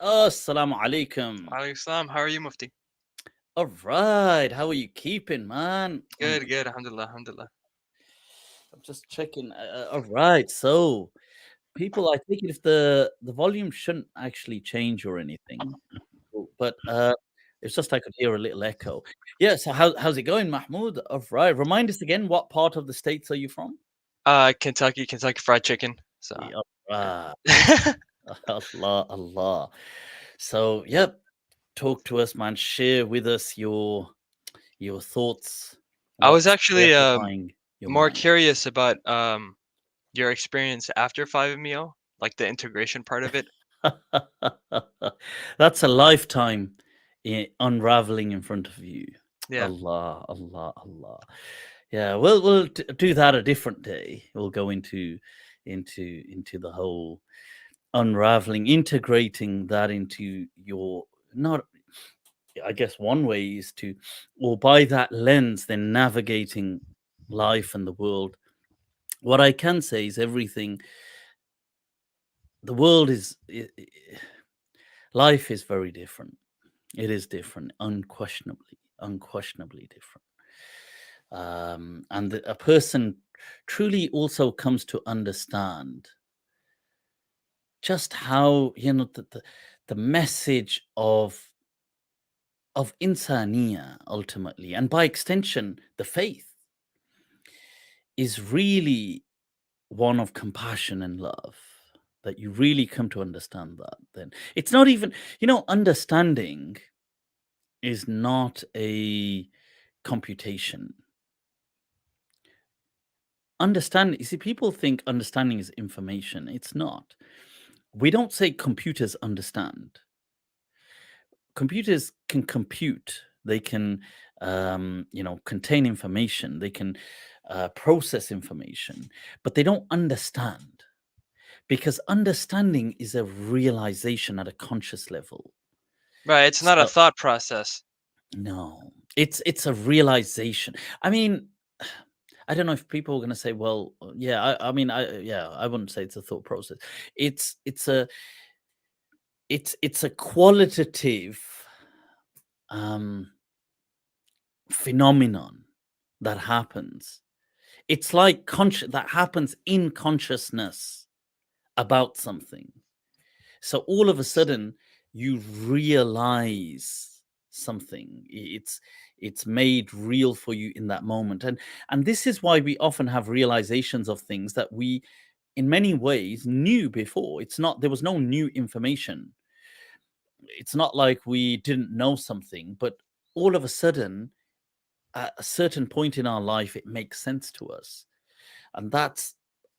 Assalamu alaikum. Alaikum salam. How are you, Mufti? All right, how are you keeping, man? Good, good. Alhamdulillah, alhamdulillah. I'm just checking. All right, so people, I think if the volume shouldn't actually change or anything, but it's just I could hear a little echo. Yeah. So how's it going, Mahmood? All right. Remind us again, what part of the states are you from? Kentucky Fried Chicken. So, Yeah, all right. yeah. Allah, Allah. So, yep. Talk to us, man. Share with us your thoughts, I was what's actually preoccupying your more mind. curious about your experience after 5MEO, like the integration part of it. That's a lifetime unraveling in front of you. Yeah. Allah, Allah, Allah. Yeah, we'll do that a different day. We'll go into the whole unraveling, integrating that into your not. I guess one way is to, or by that lens, then navigating life and the world. What I can say is everything. The world is life is very different. It is different, unquestionably different. And a person truly also comes to understand just how the message of insania ultimately, and by extension, the faith is really one of compassion and love. That you really come to understand that. Then it's not even understanding is not a computation. Understand, you see, people think understanding is information. It's not. We don't say computers understand. Computers can compute. They can, contain information. They can process information, but they don't understand because understanding is a realization at a conscious level. Right. It's not a So thought process. no, it's a realization. I mean, I don't know if people are going to say, "Well, yeah." I mean, I wouldn't say it's a thought process. It's a it's a qualitative um, phenomenon that happens. It's like that happens in consciousness about something. So all of a sudden, you realize something. It's made real for you in that moment, and this is why we often have realizations of things that we, in many ways, knew before. It's not there was no new information. It's not like we didn't know something, but all of a sudden, at a certain point in our life, it makes sense to us, and that's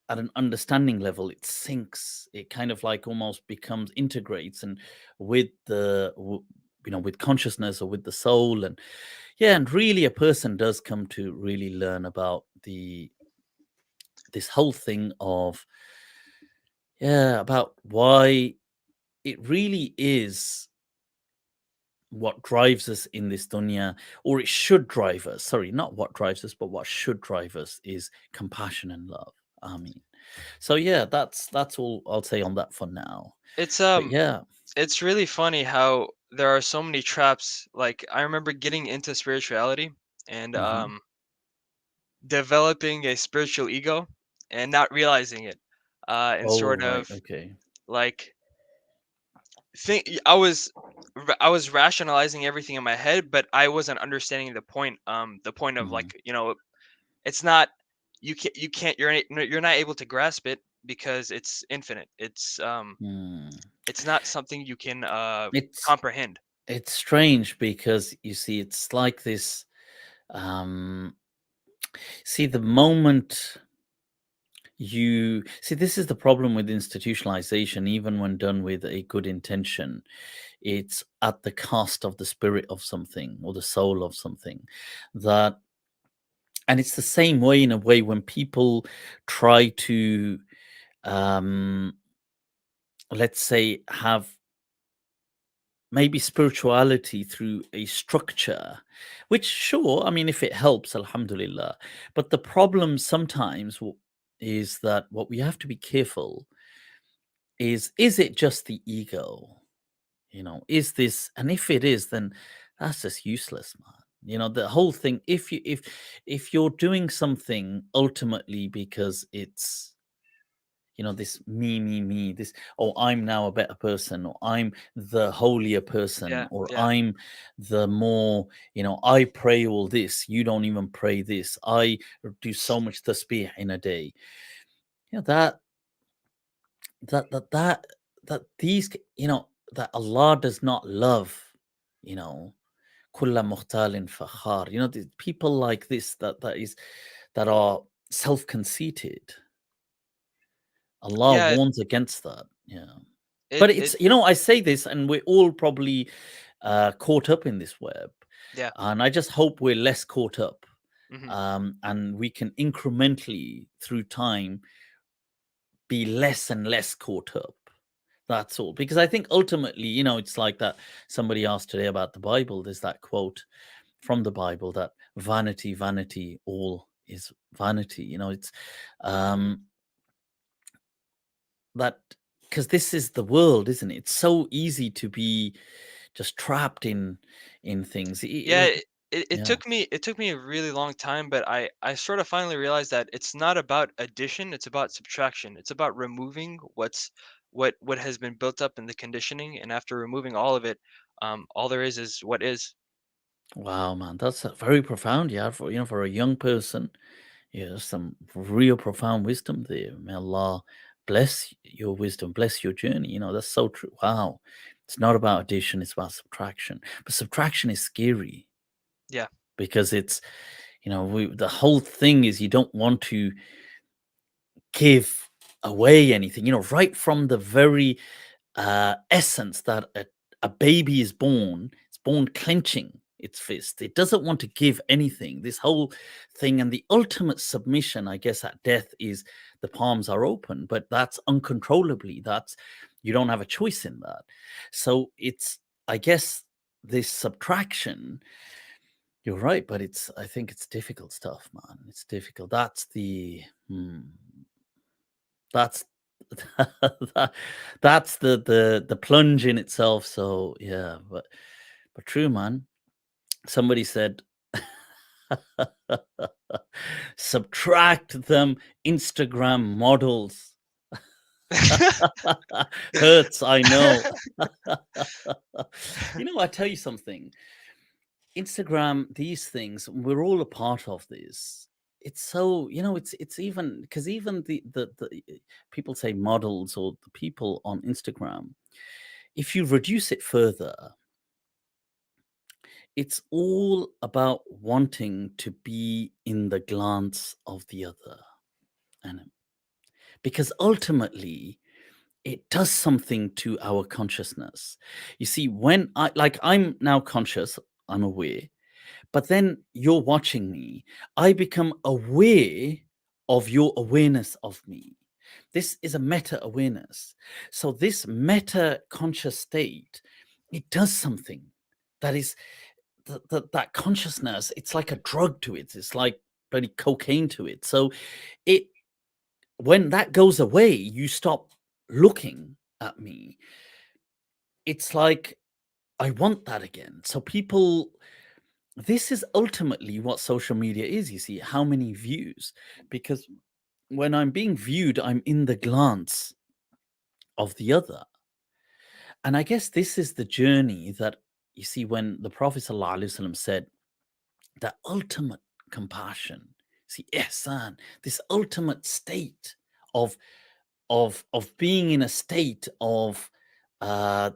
at an understanding level. It sinks. It kind of like almost becomes integrates and with with consciousness or with the soul. And yeah, and really a person does come to really learn about this whole thing of, yeah, about why it really is what drives us in this dunya, or it should drive us. Sorry, not what drives us, but what should drive us is compassion and love. I mean, so yeah, that's all I'll say on that for now. It's But yeah. it's really funny how there are so many traps. Like I remember getting into spirituality and Hmm. developing a spiritual ego and not realizing it. And Oh sort right, of okay. like think I was rationalizing everything in my head, but I wasn't understanding the point of Hmm. like, it's not you can't you're not able to grasp it because it's infinite. Hmm. It's not something you can It's comprehend. it's strange because you see, it's like this. Um, see, the moment you see, this is the problem with institutionalization. Even when done with a good intention, it's at the cost of the spirit of something or the soul of something. That And it's the same way in a way when people try to, um, let's say, have maybe spirituality through a structure, which, sure, I mean, if it helps, alhamdulillah. But the problem sometimes is that what we have to be careful is it just the ego? Is this, and if it is, then that's just useless, man. The whole thing, if you're doing something ultimately because it's this me, this, oh, I'm now a better person, or I'm the holier person, Yeah, or yeah. I'm the more, I pray all this, you don't even pray this, I do so much tasbih in a day. That that that that that these that Allah does not love, you know kulla muhtalin fakhar, the people like this, that are self-conceited. Allah Yeah, warns against that. Yeah. it But it it's, I say this, and we're all probably caught up in this web. yeah. And I just hope we're less caught up. Hmm. And we can incrementally, through time, be less and less caught up. That's all. Because I think ultimately, it's like that. Somebody asked today about the Bible. There's that quote from the Bible that vanity, vanity, all is vanity. It's um, that, because this is the world, isn't it? It's so easy to be just trapped in things. Yeah, Like, it yeah, took me a really long time, but I sort of finally realized that it's not about addition, it's about subtraction. It's about removing what has been built up in the conditioning, and after removing all of it, all there is what is. wow, man, that's very profound. Yeah, for a young person, yeah, there's some real profound wisdom there. May Allah bless your wisdom, bless your journey. That's so true. Wow, it's not about addition; it's about subtraction. But subtraction is scary Yeah. because it's, the whole thing is you don't want to give away anything. Right from the very essence that a baby is born, it's born clenching its fist. It doesn't want to give anything. This whole thing, and the ultimate submission, I guess, at death is the palms are open, but that's uncontrollably. That's, you don't have a choice in that. So it's, I guess, this subtraction. You're right, but I think it's difficult stuff, man. It's difficult. That's that, that's the plunge in itself. So yeah, but true, man. Somebody said subtract them Instagram models. Hurts, I know. I tell you something. Instagram, these things, we're all a part of this. It's so, it's even because even the people say models or the people on Instagram, if you reduce it further, it's all about wanting to be in the glance of the other. And because ultimately it does something to our consciousness. You see, when I'm now conscious, I'm aware, but then you're watching me, I become aware of your awareness of me. This is a meta awareness. So this meta conscious state, it does something that is that consciousness. It's like a drug to it. It's like bloody cocaine to it. So it when that goes away, you stop looking at me. It's like I want that again. So people, this is ultimately what social media is. You see, how many views? Because when I'm being viewed, I'm in the glance of the other. And I guess this is the journey that you see when the Prophet ﷺ said that ultimate compassion, see, ihsan, this ultimate state of being in a state uh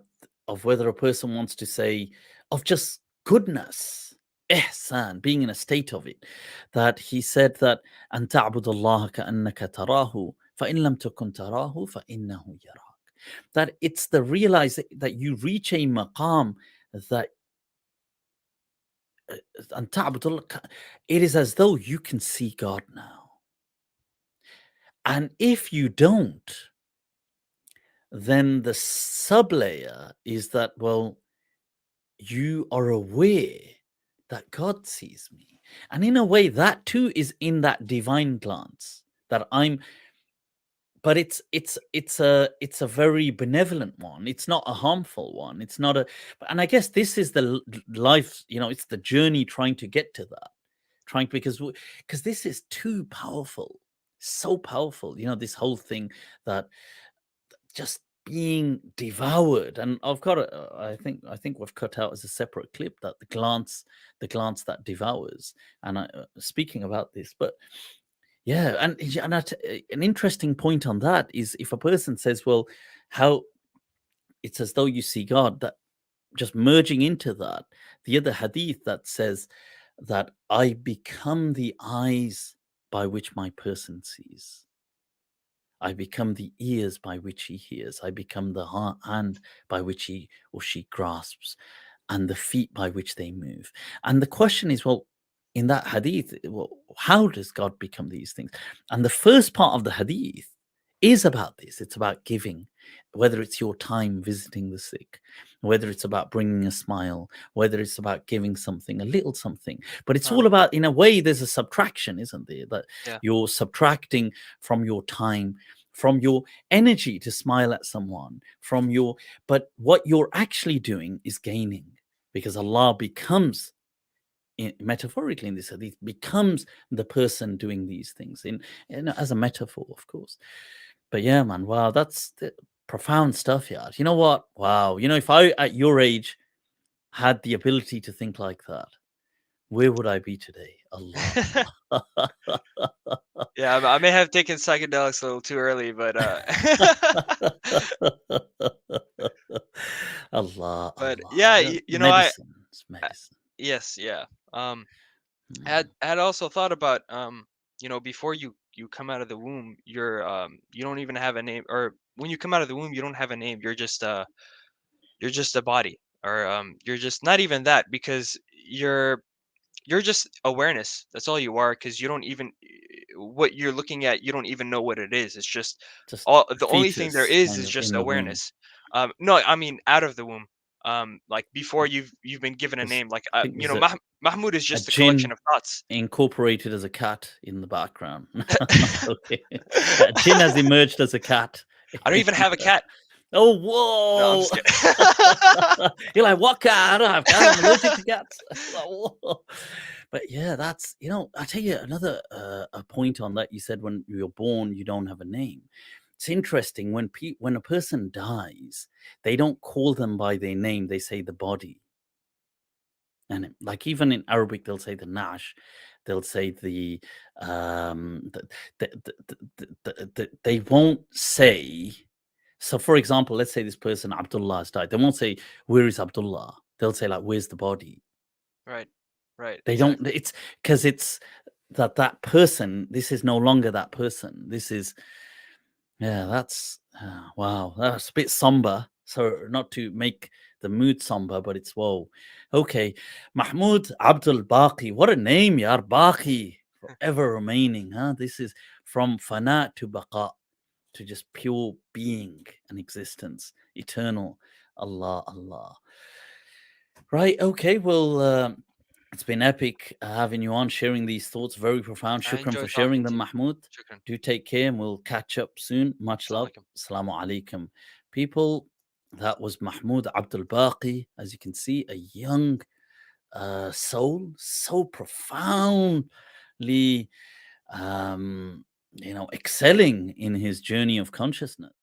of whether a person wants to say of just goodness, ihsan, being in a state of it, that he said that an ta'budallaha ka'annaka tarahu fa in lam takun tarahu fa innahu yarak, that it's the realize that you reach a maqam that and ta'budullah, it is as though you can see God now, and if you don't, then the sub layer is that, well, you are aware that God sees me. And in a way, that too is in that divine glance that I'm but it's a very benevolent one. It's not a harmful one. It's not a, and I guess this is the life, it's the journey trying to get to that, trying, because this is too powerful, so powerful, this whole thing, that just being devoured. And I've got I think we've cut out as a separate clip that the glance that devours. And speaking about this, but yeah, and an interesting point on that is, if a person says, well, how it's as though you see God, that just merging into that, the other hadith that says that I become the eyes by which my person sees. I become the ears by which he hears. I become the hand by which he or she grasps, and the feet by which they move. And the question is, well, in that hadith, well, how does God become these things? And the first part of the hadith is about this. It's about giving, whether it's your time visiting the sick, whether it's about bringing a smile, whether it's about giving something, a little something. But it's all about, in a way, there's a subtraction, isn't there? That Yeah. you're subtracting from your time, from your energy to smile at someone, but what you're actually doing is gaining, because Allah becomes, metaphorically in this hadith, becomes the person doing these things, as a metaphor, of course. But yeah, man, wow, that's profound stuff, yeah. You know what? Wow. If I, at your age, had the ability to think like that, where would I be today? Allah, Allah. Yeah, I may have taken psychedelics a little too early, but Allah, but Allah. yeah, Yeah, medicine. It's medicine. yes, yeah. Mm. I had also thought about before you come out of the womb, you don't even have a name, or when you come out of the womb, you don't have a name. You're just a body, or you're just not even that, because you're just awareness. That's all you are, because you don't even what you're looking at. You don't even know what it is. It's just Just all. The only thing there fetus kind is of just in the womb. awareness. No, I mean out of the womb. Like before you've been given a There's, name. Like I think there's Mahmood is a just a collection jinn of thoughts. incorporated as a cat in the background. Okay. A jinn has emerged as a cat. I don't even have a cat. Oh, No, I'm whoa. just kidding. You're like, what cat? I don't have cat. I'm allergic to cats. Like, whoa. But yeah, that's, I tell you another a point on that. You said when you're born, you don't have a name. It's interesting when a person dies, they don't call them by their name. They say the body. And like, even in Arabic, they'll say the nash, they'll say they won't say. So, for example, let's say this person Abdullah has died. They won't say, "Where is Abdullah?" They'll say, like, "Where's the body?" Right. Right. They don't. Exactly. It's because it's that person. This is no longer that person. This is, yeah. That's wow. That's a bit somber. So, not to make the mood somber, but it's whoa. Okay, Mahmood Abdul Baqi. What a name, Yar Baqi. Forever remaining, huh? This is from Fana to Baqa, to just pure being and existence, eternal. Allah, Allah. Right. Okay. Well, it's been epic having you on, sharing these thoughts. Very profound. I Shukran enjoy for sharing talking to them, you. Mahmoud. Shukran. Do take care, and we'll catch up soon. Much Assalamu love. alaikum. Assalamu alaikum. People, that was Mahmoud Abdul Baqi. As you can see, a young soul, so profoundly, excelling in his journey of consciousness.